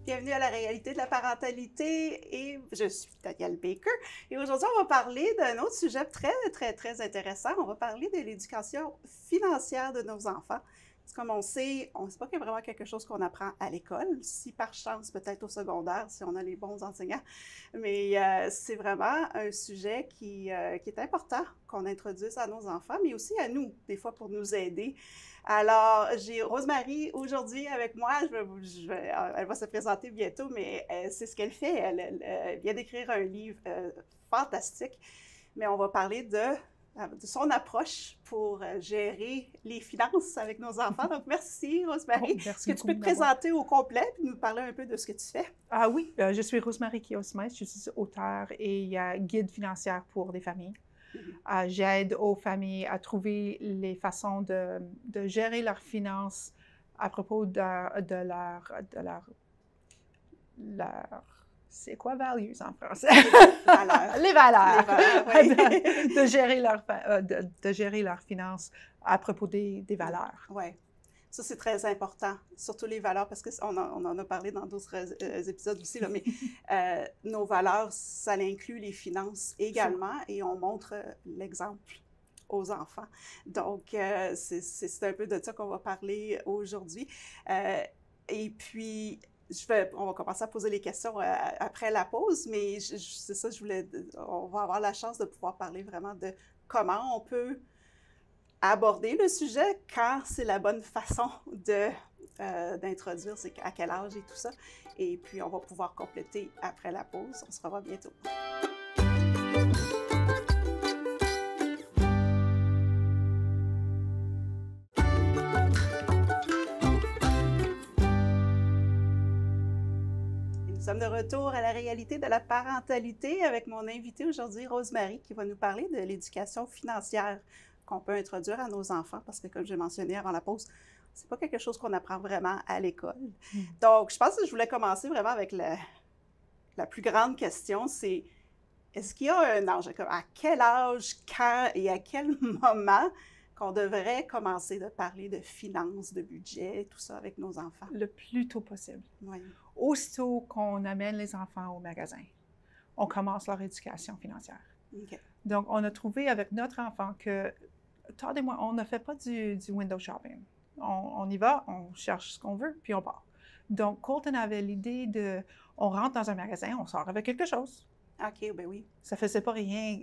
Bienvenue à la réalité de la parentalité et je suis Danielle Baker. Et aujourd'hui, on va parler d'un autre sujet très intéressant. On va parler de l'éducation financière de nos enfants. Parce que comme on sait, c'est pas vraiment quelque chose qu'on apprend à l'école, si par chance peut-être au secondaire, si on a les bons enseignants. Mais c'est vraiment un sujet qui est important qu'on introduise à nos enfants, mais aussi à nous, des fois pour nous aider. Alors, j'ai Rosemary aujourd'hui avec moi. Elle va se présenter bientôt, mais c'est ce qu'elle fait. Elle vient d'écrire un livre fantastique, mais on va parler de son approche pour gérer les finances avec nos enfants. Donc, merci, Rosemary. Est-ce que tu peux te présenter au complet et nous parler un peu de ce que tu fais? Ah oui, je suis Rosemary Kiosmais, je suis auteure et guide financière pour les familles. J'aide aux familles à trouver les façons de gérer leurs finances à propos de leur c'est quoi values en français? Les valeurs. Oui. de gérer leurs finances à propos des valeurs. Oui. Ça, c'est très important, surtout les valeurs, parce qu'on en a parlé dans d'autres épisodes aussi, là, mais nos valeurs, ça inclut les finances également, et on montre l'exemple aux enfants. Donc, c'est un peu de ça qu'on va parler aujourd'hui. Et puis, on va commencer à poser les questions après la pause, mais c'est ça, on va avoir la chance de pouvoir parler vraiment de comment on peut aborder le sujet, quand c'est la bonne façon d'introduire, c'est à quel âge et tout ça. Et puis, on va pouvoir compléter après la pause. On se revoit bientôt. Nous sommes de retour à la réalité de la parentalité avec mon invitée aujourd'hui, Rosemary, qui va nous parler de l'éducation financière qu'on peut introduire à nos enfants, parce que comme j'ai mentionné avant la pause, c'est pas quelque chose qu'on apprend vraiment à l'école. Donc, je pense que je voulais commencer vraiment avec la plus grande question, c'est est-ce qu'il y a un âge, à quel âge, quand et à quel moment qu'on devrait commencer de parler de finances, de budget, tout ça avec nos enfants? Le plus tôt possible. Oui. Aussitôt qu'on amène les enfants au magasin, on commence leur éducation financière. Okay. Donc, on a trouvé avec notre enfant que, Todd et moi, on ne fait pas du window shopping. On y va, on cherche ce qu'on veut, puis on part. Donc, Colton avait l'idée on rentre dans un magasin, on sort avec quelque chose. OK, ben oui. Ça ne faisait pas rien,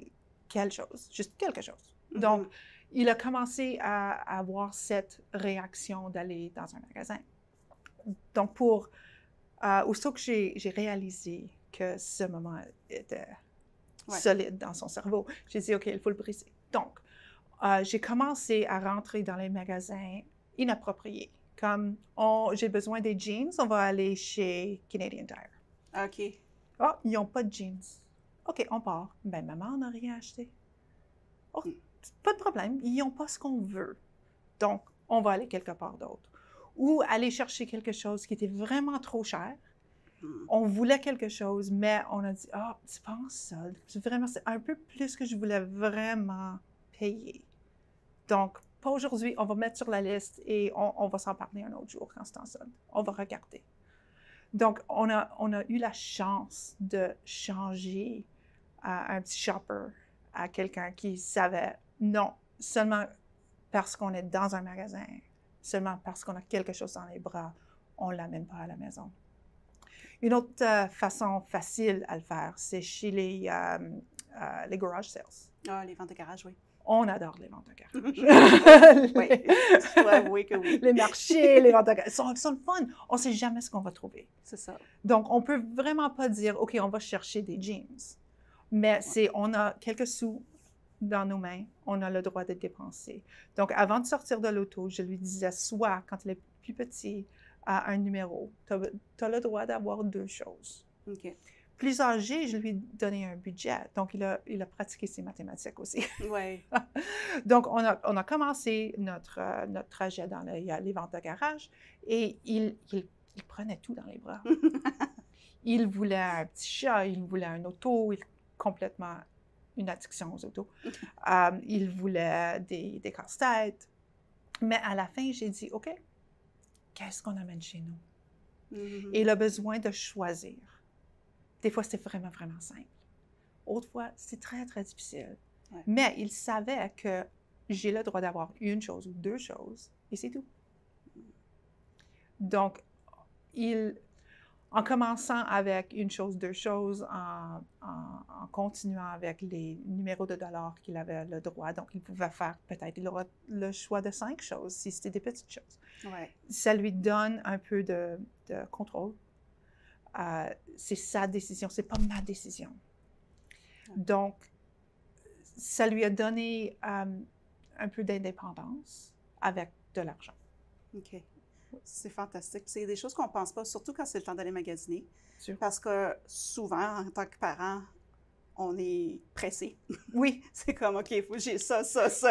quelque chose, juste quelque chose. Donc, il a commencé à avoir cette réaction d'aller dans un magasin. Donc, aussitôt que j'ai réalisé que ce moment était solide dans son cerveau, j'ai dit, OK, il faut le briser. Donc, j'ai commencé à rentrer dans les magasins inappropriés. Comme, j'ai besoin des jeans, on va aller chez Canadian Tire. OK. Oh, ils n'ont pas de jeans. OK, on part. Ben, maman n'a rien acheté. Oh, pas de problème, ils n'ont pas ce qu'on veut. Donc, on va aller quelque part d'autre. Ou aller chercher quelque chose qui était vraiment trop cher. On voulait quelque chose, mais on a dit, c'est pas en solde. C'est un peu plus que je voulais vraiment payer. Donc, pas aujourd'hui, on va mettre sur la liste et on va s'en parler un autre jour quand c'est en solde. On va regarder. Donc, on a eu la chance de changer un petit shopper à quelqu'un qui savait, non, seulement parce qu'on est dans un magasin, seulement parce qu'on a quelque chose dans les bras, on ne l'amène pas à la maison. Une autre façon facile à le faire, c'est chez les garage sales. Ah, les ventes de garage, oui. On adore les ventes de garage. Oui, je dois avouer que oui. Les marchés, les ventes de garage, sont le fun. On ne sait jamais ce qu'on va trouver. C'est ça. Donc, on ne peut vraiment pas dire, OK, on va chercher des jeans. Mais on a quelques sous dans nos mains, on a le droit de dépenser. Donc, avant de sortir de l'auto, je lui disais, soit quand il est plus petit, à un numéro, tu as le droit d'avoir 2 choses. OK. Plus âgé, je lui ai donné un budget. Donc, il a pratiqué ses mathématiques aussi. Oui. Donc, on a commencé notre trajet dans les ventes de garage et il prenait tout dans les bras. Il voulait un petit chat, il voulait un auto, complètement une addiction aux autos. Il voulait des casse-têtes. Mais à la fin, j'ai dit, OK, qu'est-ce qu'on amène chez nous? Mhm. Et le besoin de choisir. Des fois, c'est vraiment, vraiment simple. Autre fois, c'est très, très difficile. Ouais. Mais il savait que j'ai le droit d'avoir une chose ou deux choses, et c'est tout. Donc, en commençant avec une chose, deux choses, en continuant avec les numéros de dollars qu'il avait le droit, donc il pouvait faire peut-être le choix de 5 choses, si c'était des petites choses. Ouais. Ça lui donne un peu de contrôle. C'est sa décision, c'est pas ma décision. Donc, ça lui a donné un peu d'indépendance avec de l'argent. OK. C'est fantastique. C'est des choses qu'on ne pense pas, surtout quand c'est le temps d'aller magasiner. Sûr. Parce que souvent, en tant que parent, on est pressé. Oui. C'est comme, OK, il faut que j'ai ça.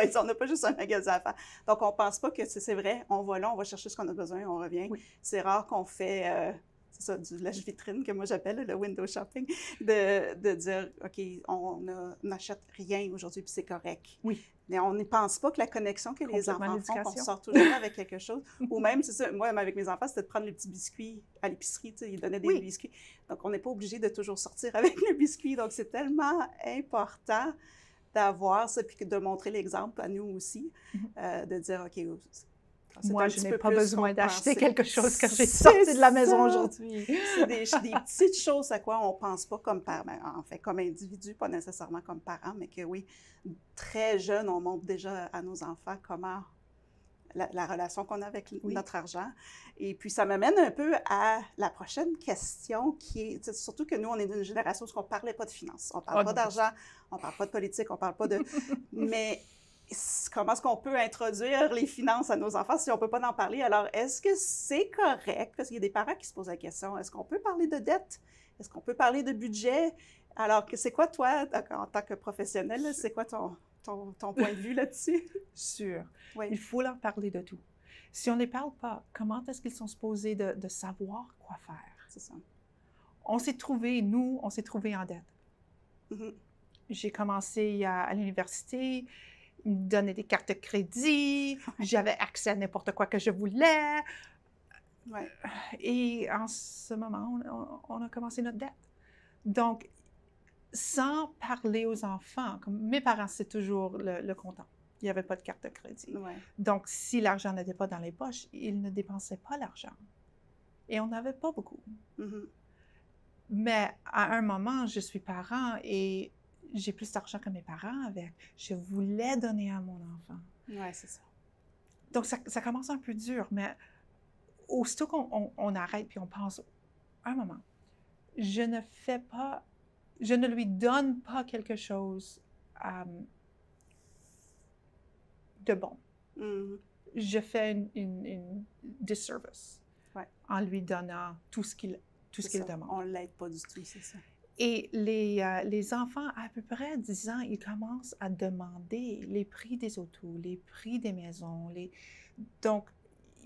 Et on n'a pas juste un magasin à faire. Donc, on ne pense pas que c'est vrai. On va là, on va chercher ce qu'on a besoin, on revient. Oui. C'est rare qu'on fait, c'est ça, du lèche-vitrine, que moi j'appelle le window shopping, de dire, OK, on n'achète rien aujourd'hui, puis c'est correct. Oui. Mais on n'y pense pas que la connexion que les enfants font, qu'on sort toujours avec quelque chose. Ou même, c'est ça, moi, avec mes enfants, c'était de prendre les petits biscuits à l'épicerie, tu sais, ils donnaient des biscuits. Donc, on n'est pas obligé de toujours sortir avec le biscuit. Donc, c'est tellement important d'avoir ça, puis de montrer l'exemple à nous aussi, de dire, OK, moi, je n'ai pas besoin d'acheter quelque chose quand j'ai sorti de la maison aujourd'hui. C'est des petites choses à quoi on ne pense pas comme parents, en fait, comme individu, pas nécessairement comme parents, mais que oui, très jeune, on montre déjà à nos enfants comment la relation qu'on a avec notre argent. Et puis, ça m'amène un peu à la prochaine question qui est, surtout que nous, on est d'une génération où on ne parlait pas de finances. On ne parle pas d'argent, on ne parle pas de politique, on ne parle pas de... Mais comment est-ce qu'on peut introduire les finances à nos enfants si on ne peut pas en parler? Alors, est-ce que c'est correct? Parce qu'il y a des parents qui se posent la question, est-ce qu'on peut parler de dette? Est-ce qu'on peut parler de budget? Alors, c'est quoi, toi, en tant que professionnel, c'est quoi ton point de vue là-dessus? Sûr. Oui. Il faut leur parler de tout. Si on ne les parle pas, comment est-ce qu'ils sont supposés de savoir quoi faire? C'est ça. On s'est trouvés en dette. Mm-hmm. J'ai commencé à l'université, ils me donnaient des cartes de crédit, j'avais accès à n'importe quoi que je voulais. Ouais. Et en ce moment, on a commencé notre dette. Donc, sans parler aux enfants, comme mes parents, c'est toujours le comptant. Il n'y avait pas de carte de crédit. Ouais. Donc, si l'argent n'était pas dans les poches, ils ne dépensaient pas l'argent. Et on n'avait pas beaucoup. Mm-hmm. Mais à un moment, je suis parent et j'ai plus d'argent que mes parents avec. Je voulais donner à mon enfant. Oui, c'est ça. Donc, ça commence un peu dur, mais aussitôt qu'on arrête puis on pense, un moment, je ne lui donne pas quelque chose de bon. Mm-hmm. Je fais une disservice en lui donnant tout ce qu'il demande. On ne l'aide pas du tout, c'est ça. Et les enfants, à peu près 10 ans, ils commencent à demander les prix des autos, les prix des maisons. Donc,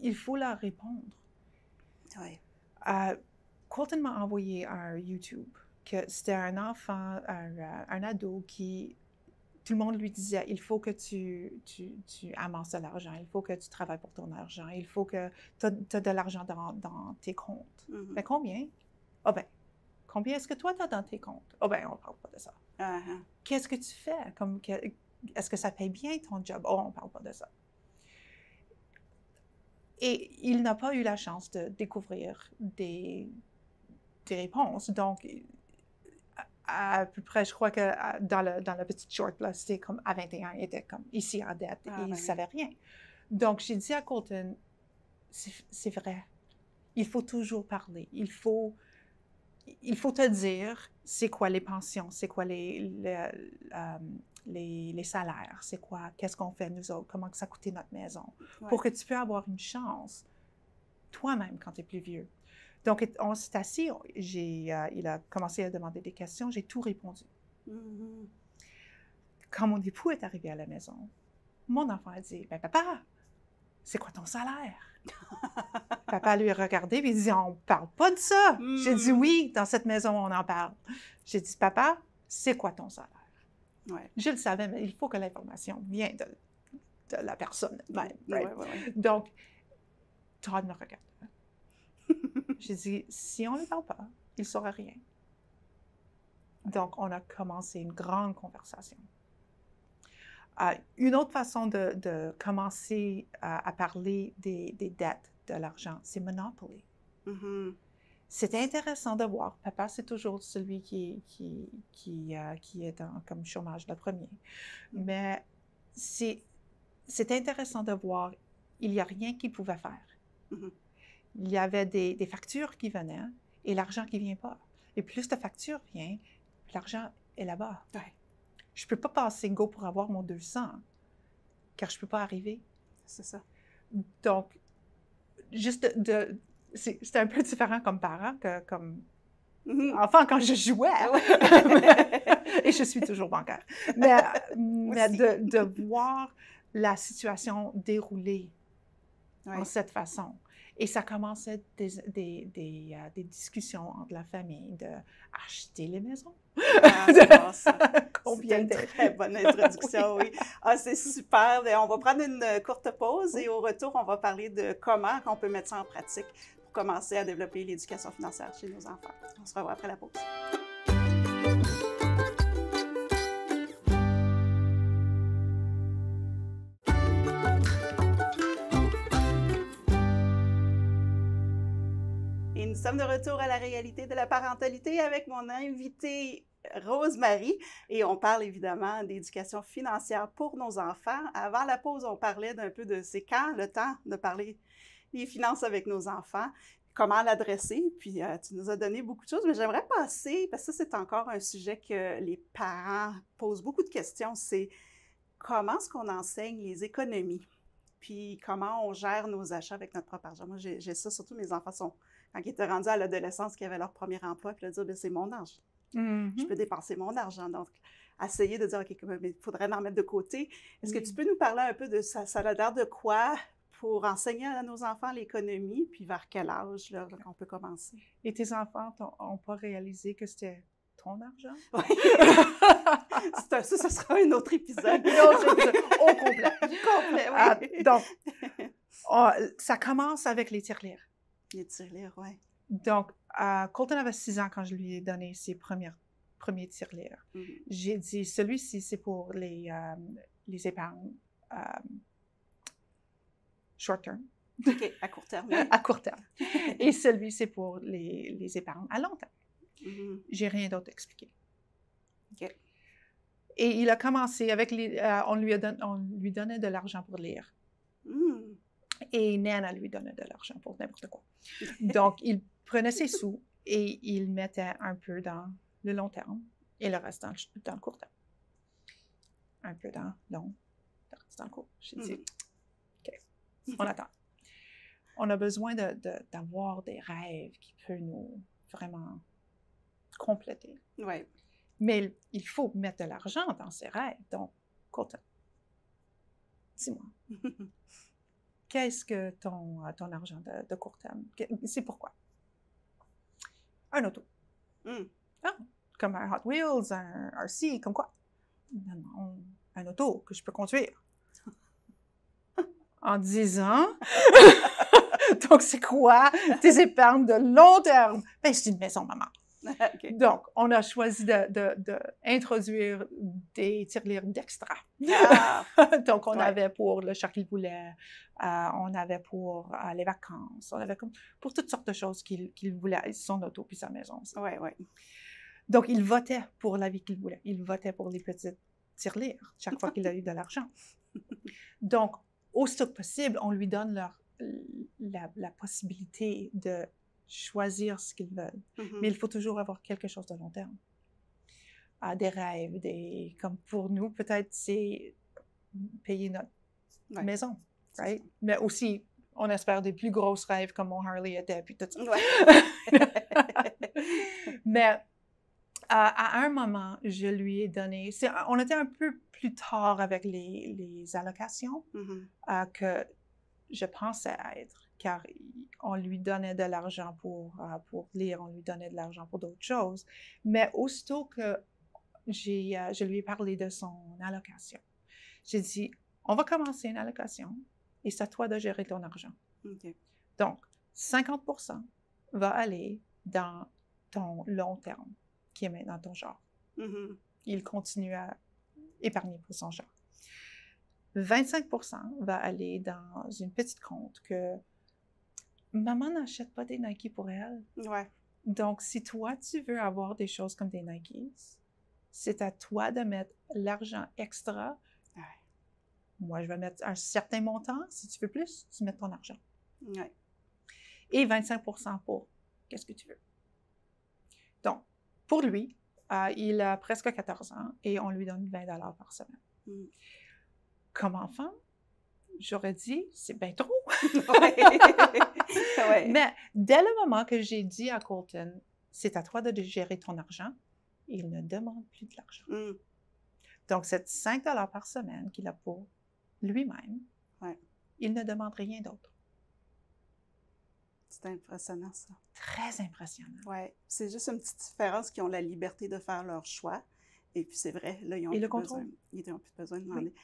il faut leur répondre. Oui. Colton m'a envoyé un YouTube que c'était un enfant, un ado qui, tout le monde lui disait, il faut que tu amasses de l'argent, il faut que tu travailles pour ton argent, il faut que tu as de l'argent dans tes comptes. Mm-hmm. Mais combien? Ah ben, combien est-ce que toi tu as dans tes comptes? Ah ben, on ne parle pas de ça. Uh-huh. Qu'est-ce que tu fais? Est-ce que ça paye bien ton job? Oh, on ne parle pas de ça. Et il n'a pas eu la chance de découvrir des réponses. Donc, à peu près, je crois que dans le petit short, là, c'était comme à 21, il était comme ici en dette et il ne savait rien. Donc, j'ai dit à Colton, c'est vrai, il faut toujours parler. Il faut te dire c'est quoi les pensions, c'est quoi les salaires, c'est quoi, qu'est-ce qu'on fait nous autres, comment ça coûtait notre maison, pour que tu puisses avoir une chance toi-même quand tu es plus vieux. Donc, on s'est assis, il a commencé à demander des questions, j'ai tout répondu. Mm-hmm. Quand mon époux est arrivé à la maison, mon enfant a dit, « Ben papa, c'est quoi ton salaire? » Papa lui a regardé et il dit, « On ne parle pas de ça. » J'ai dit, « Oui, dans cette maison, on en parle. » J'ai dit, « Papa, c'est quoi ton salaire? » Ouais. Je le savais, mais il faut que l'information vienne de la personne même. Right? Ouais. Donc, Todd me regarde. J'ai dit, si on ne parle pas, il ne saura rien. Donc, on a commencé une grande conversation. Une autre façon de commencer à parler des dettes, de l'argent, c'est Monopoly. Mhm. C'était intéressant de voir. Papa, c'est toujours celui qui est comme chômage le premier. Mais c'est intéressant de voir, il n'y a rien qu'il pouvait faire. Mhm. Il y avait des factures qui venaient et l'argent qui ne vient pas. Et plus de factures viennent, l'argent est là-bas. Ouais. Je ne peux pas passer go pour avoir mon 200, car je ne peux pas arriver. C'est ça. Donc, juste c'est un peu différent comme parent que comme enfant quand je jouais. Et je suis toujours bancaire. Mais de voir la situation dérouler en cette façon. Et ça commençait des discussions entre la famille d'acheter les maisons. Combien de très bonne introduction, oui. C'est super. On va prendre une courte pause et au retour, on va parler de comment on peut mettre ça en pratique pour commencer à développer l'éducation financière chez nos enfants. On se revoit après la pause. Et nous sommes de retour à la réalité de la parentalité avec mon invitée Rose-Marie et on parle évidemment d'éducation financière pour nos enfants. Avant la pause, on parlait d'un peu de c'est quand le temps de parler des finances avec nos enfants, comment l'adresser, puis tu nous as donné beaucoup de choses, mais j'aimerais passer, parce que ça c'est encore un sujet que les parents posent beaucoup de questions, c'est comment est-ce qu'on enseigne les économies, puis comment on gère nos achats avec notre propre argent. Moi, j'ai ça, surtout mes enfants sont, quand ils étaient rendus à l'adolescence, qui avaient leur premier emploi, puis de dire, bien, c'est mon argent. Je peux dépenser mon argent. Donc, essayer de dire, OK, il faudrait en mettre de côté. Est-ce que tu peux nous parler un peu de ça? Ça a l'air de quoi pour enseigner à nos enfants l'économie, puis vers quel âge là, on peut commencer? Et tes enfants n'ont pas réalisé que c'était ton argent? Oui. Ça sera un autre épisode. Au complet. Complet, oui. Donc, ça commence avec les tirelires. Les tirelires, oui. Donc, Colton avait 6 ans quand je lui ai donné ses premiers tirelires. J'ai dit, celui-ci, c'est pour les épargnes short term. OK, à court terme. Oui. À court terme. Et celui, c'est pour les épargnes à long terme. J'ai rien d'autre expliqué. OK. Et il a commencé avec on lui donnait de l'argent pour lire. Et Nana lui donnait de l'argent pour n'importe quoi. Donc, il prenait ses sous et il mettait un peu dans le long terme et le reste dans le court terme. Un peu dans le long, le reste dans le court. J'ai dit, OK, on attend. On a besoin d'avoir des rêves qui peuvent nous vraiment compléter. Oui. Mais il faut mettre de l'argent dans ces rêves. Donc, Colton, dis-moi. Qu'est-ce que ton argent de court terme? C'est pourquoi? Un auto. Comme un Hot Wheels, un RC, comme quoi? Non, un auto que je peux conduire. En 10 ans. Donc, c'est quoi tes épargnes de long terme? Ben, c'est une maison, maman. Okay. Donc, on a choisi d'introduire des tirelires d'extra. Donc, on avait pour le charcuterie poulet, on avait pour les vacances, on avait pour toutes sortes de choses qu'il voulait, son auto puis sa maison. Oui. Donc, il votait pour la vie qu'il voulait. Il votait pour les petites tirelires chaque fois qu'il a eu de l'argent. Donc, aussitôt que possible, on lui donne la possibilité de choisir ce qu'ils veulent. Mais il faut toujours avoir quelque chose de long terme. Des rêves, comme pour nous, peut-être c'est payer notre maison, right? Mais aussi, on espère des plus grosses rêves comme mon Harley était, puis tout ça. Mais à un moment, je lui ai donné... on était un peu plus tard avec les allocations que je pensais être, car on lui donnait de l'argent pour lire, on lui donnait de l'argent pour d'autres choses. Mais aussitôt que je lui ai parlé de son allocation, j'ai dit, on va commencer une allocation et c'est à toi de gérer ton argent. Okay. Donc, 50% va aller dans ton long terme, qui est maintenant ton genre. Mhm. Il continue à épargner pour son genre. 25% va aller dans une petite compte que maman n'achète pas des Nike pour elle. Ouais. Donc, si toi, tu veux avoir des choses comme des Nikes, c'est à toi de mettre l'argent extra. Ouais. Moi, je vais mettre un certain montant. Si tu veux plus, tu mets ton argent. Ouais. Et 25% pour qu'est-ce que tu veux. Donc, pour lui, il a presque 14 ans et on lui donne 20 $ par semaine. Mm. Comme enfant, j'aurais dit, c'est bien trop. Ouais. Ouais. Mais dès le moment que j'ai dit à Colton, c'est à toi de gérer ton argent, il ne demande plus de l'argent. Mm. Donc, c'est 5 $ par semaine qu'il a pour lui-même. Ouais. Il ne demande rien d'autre. C'est impressionnant, ça. Très impressionnant. Oui, c'est juste une petite différence qu'ils ont la liberté de faire leur choix. Et puis, c'est vrai, là, ils n'ont plus besoin de demander. Oui.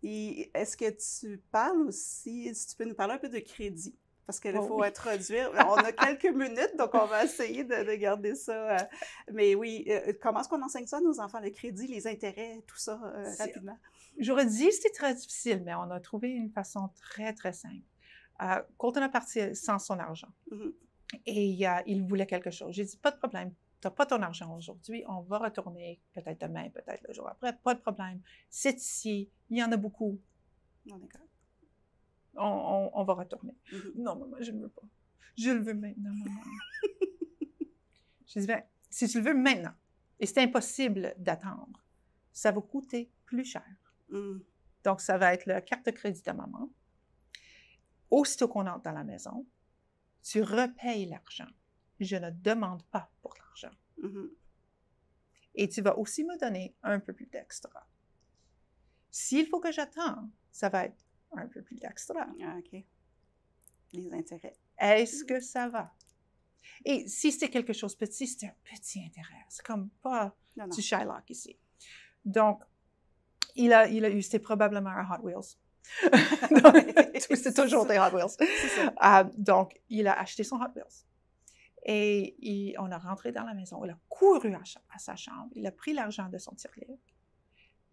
Et est-ce que tu parles aussi, si tu peux nous parler un peu de crédit? Parce qu'il faut introduire. On a quelques minutes, donc on va essayer de garder ça. Mais oui, comment est-ce qu'on enseigne ça à nos enfants, le crédit, les intérêts, tout ça, rapidement? J'aurais dit que c'était très difficile, mais on a trouvé une façon très, très simple. Colton est parti sans son argent. Mm-hmm. Et il voulait quelque chose. J'ai dit, pas de problème, tu n'as pas ton argent aujourd'hui, on va retourner peut-être demain, peut-être le jour après, pas de problème. C'est ici, il y en a beaucoup. Non, d'accord. On va retourner. Mm-hmm. Non, maman, je ne le veux pas. Je le veux maintenant, maman. Je dis, ben, si tu le veux maintenant, et c'est impossible d'attendre, ça va coûter plus cher. Mm. Donc, ça va être la carte de crédit de maman. Aussitôt qu'on entre dans la maison, tu repayes l'argent. Je ne demande pas pour l'argent. Mm-hmm. Et tu vas aussi me donner un peu plus d'extra. S'il faut que j'attende, ça va être un peu plus d'extra. Ah, OK. Les intérêts. Est-ce que ça va? Et si c'est quelque chose de petit, c'est un petit intérêt. C'est comme pas du Shylock ici. Donc, il a eu, c'était probablement un Hot Wheels. C'est toujours des Hot Wheels. Donc, il a acheté son Hot Wheels. Et on a rentré dans la maison. Il a couru à sa chambre. Il a pris l'argent de son tirelire.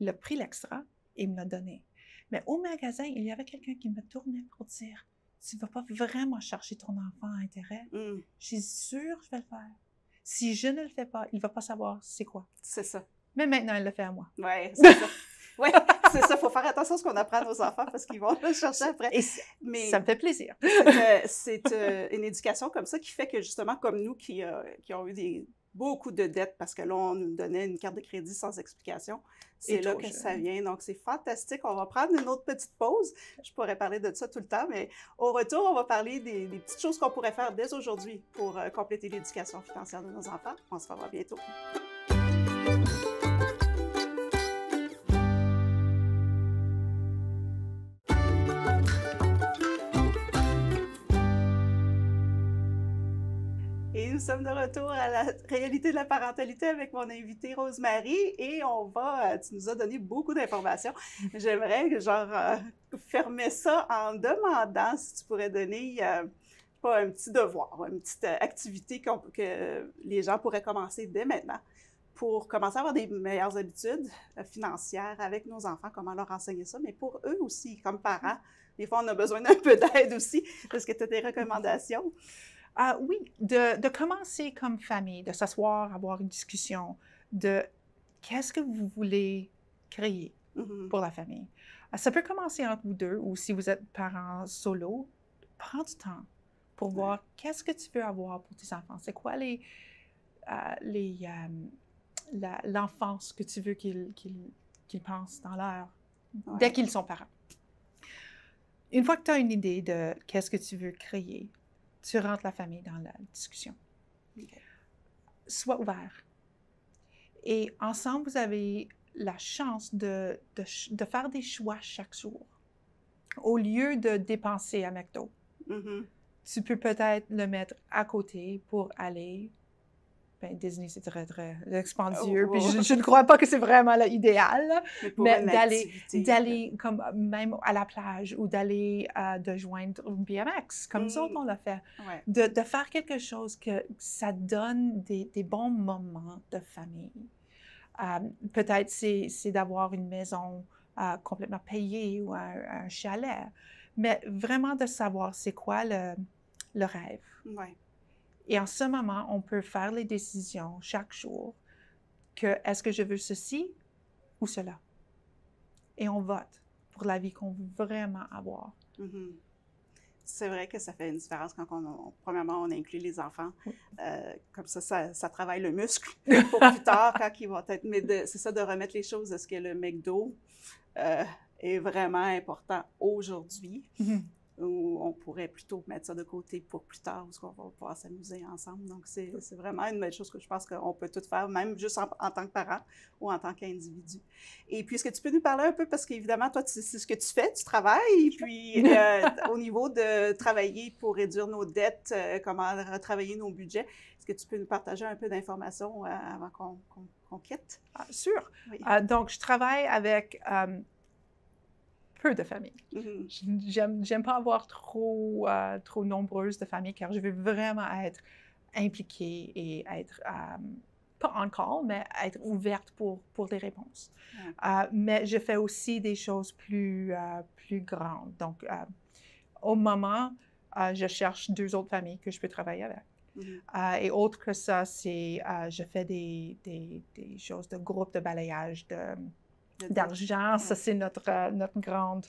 Il a pris l'extra et il me l'a donné. Mais au magasin, il y avait quelqu'un qui me tournait pour dire « Tu ne vas pas vraiment chercher ton enfant à intérêt? » Mm. Je suis sûre que je vais le faire. Si je ne le fais pas, il ne va pas savoir c'est quoi. C'est ça. Mais maintenant, il le fait à moi. Oui, c'est ça. Oui, c'est ça. Il faut faire attention à ce qu'on apprend à nos enfants parce qu'ils vont le chercher après. Mais ça me fait plaisir. C'est une éducation comme ça qui fait que, justement, comme nous qui ont eu beaucoup de dettes parce que là, on nous donnait une carte de crédit sans explication, c'est là que ça vient. Donc, c'est fantastique. On va prendre une autre petite pause. Je pourrais parler de ça tout le temps, mais au retour, on va parler des petites choses qu'on pourrait faire dès aujourd'hui pour compléter l'éducation financière de nos enfants. On se revoit bientôt. Et nous sommes de retour à la réalité de la parentalité avec mon invitée Rosemary et tu nous as donné beaucoup d'informations. J'aimerais fermer ça en demandant si tu pourrais donner un petit devoir, une petite activité que les gens pourraient commencer dès maintenant pour commencer à avoir des meilleures habitudes financières avec nos enfants, comment leur enseigner ça, mais pour eux aussi, comme parents. Des fois, on a besoin d'un peu d'aide aussi. Est-ce que tu as des recommandations? Oui, de commencer comme famille, de s'asseoir, avoir une discussion de qu'est-ce que vous voulez créer pour la famille. Ça peut commencer entre vous deux ou si vous êtes parents solo, prends du temps pour voir qu'est-ce que tu veux avoir pour tes enfants. C'est quoi l'enfance que tu veux qu'ils pensent dans leur dès qu'ils sont parents. Une fois que tu as une idée de qu'est-ce que tu veux créer, tu rentres la famille dans la discussion. Okay. Sois ouvert. Et ensemble, vous avez la chance de faire des choix chaque jour. Au lieu de dépenser à McDo, tu peux peut-être le mettre à côté pour aller Ben, Disney, c'est très, très expandieux, Oh, puis oh. je ne crois pas que c'est vraiment l'idéal, pour mais une activité. d'aller comme même à la plage ou d'aller de joindre un BMX, comme nous autres, on l'a fait. Ouais. De faire quelque chose que ça donne des bons moments de famille. Peut-être c'est d'avoir une maison complètement payée ou un chalet, mais vraiment de savoir c'est quoi le rêve. Ouais. Et en ce moment, on peut faire les décisions chaque jour que est-ce que je veux ceci ou cela. Et on vote pour la vie qu'on veut vraiment avoir. Mm-hmm. C'est vrai que ça fait une différence quand premièrement, on inclut les enfants. Oui. Comme ça travaille le muscle pour plus tard, quand ils vont être... Mais c'est ça, de remettre les choses. Est-ce que le McDo est vraiment important aujourd'hui? Mm-hmm. Ou on pourrait plutôt mettre ça de côté pour plus tard, où on va pouvoir s'amuser ensemble. Donc, c'est vraiment une belle chose que je pense qu'on peut tout faire, même juste en tant que parent ou en tant qu'individu. Et puis, est-ce que tu peux nous parler un peu, parce qu'évidemment, toi, c'est ce que tu fais, tu travailles, et puis au niveau de travailler pour réduire nos dettes, comment retravailler nos budgets, est-ce que tu peux nous partager un peu d'informations avant qu'on quitte? Sûr. Oui. Donc, je travaille avec... peu de familles. Mm-hmm. J'aime pas avoir trop nombreuses de familles, car je veux vraiment être impliquée et être, pas en call, mais être ouverte pour des réponses. Ouais. Mais je fais aussi des choses plus grandes. Donc, au moment, je cherche 2 autres familles que je peux travailler avec. Mm-hmm. Et autre que ça, c'est je fais des choses de groupe de balayage d'argent. Ça, c'est notre grand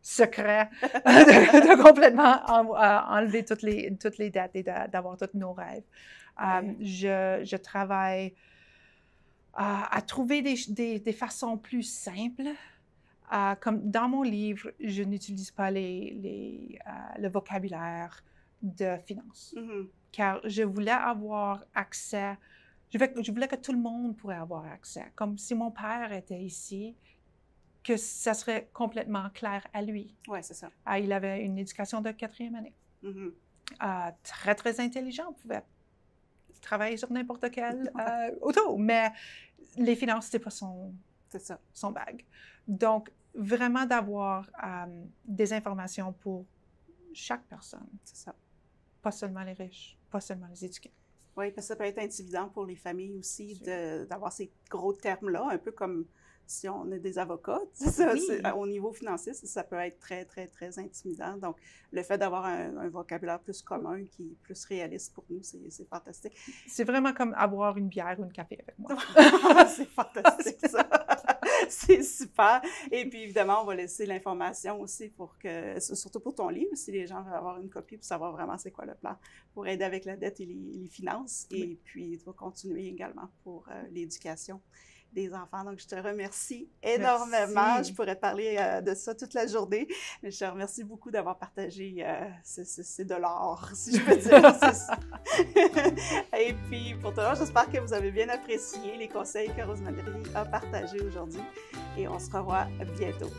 secret de complètement enlever toutes les dettes et d'avoir tous nos rêves. Je travaille à trouver des façons plus simples. Comme dans mon livre, je n'utilise pas le vocabulaire de finance, Mm-hmm. car je voulais avoir accès. Je voulais que tout le monde pourrait avoir accès. Comme si mon père était ici, que ça serait complètement clair à lui. Oui, c'est ça. Il avait une éducation de 4e année. Mm-hmm. Très, très intelligent. Pouvait travailler sur n'importe quel auto. Mais les finances, c'était pas son bague. Donc, vraiment d'avoir des informations pour chaque personne. C'est ça. Pas seulement les riches, pas seulement les éduqués. Oui, parce que ça peut être intimidant pour les familles aussi d'avoir ces gros termes-là, un peu comme si on est des avocats. Ça, oui. Au niveau financier, ça peut être très, très, très intimidant. Donc, le fait d'avoir un vocabulaire plus commun, qui est plus réaliste pour nous, c'est fantastique. C'est vraiment comme avoir une bière ou un café avec moi. C'est fantastique, ça. C'est super. Et puis, évidemment, on va laisser l'information aussi surtout pour ton livre, si les gens veulent avoir une copie pour savoir vraiment c'est quoi le plan pour aider avec la dette et les finances. Oui. Et puis, tu vas continuer également pour l'éducation des enfants. Donc, je te remercie énormément. Merci. Je pourrais parler de ça toute la journée, mais je te remercie beaucoup d'avoir partagé ces dollars, si je peux dire. Et puis, pour toi, j'espère que vous avez bien apprécié les conseils que Rose Marie a partagés aujourd'hui et on se revoit bientôt.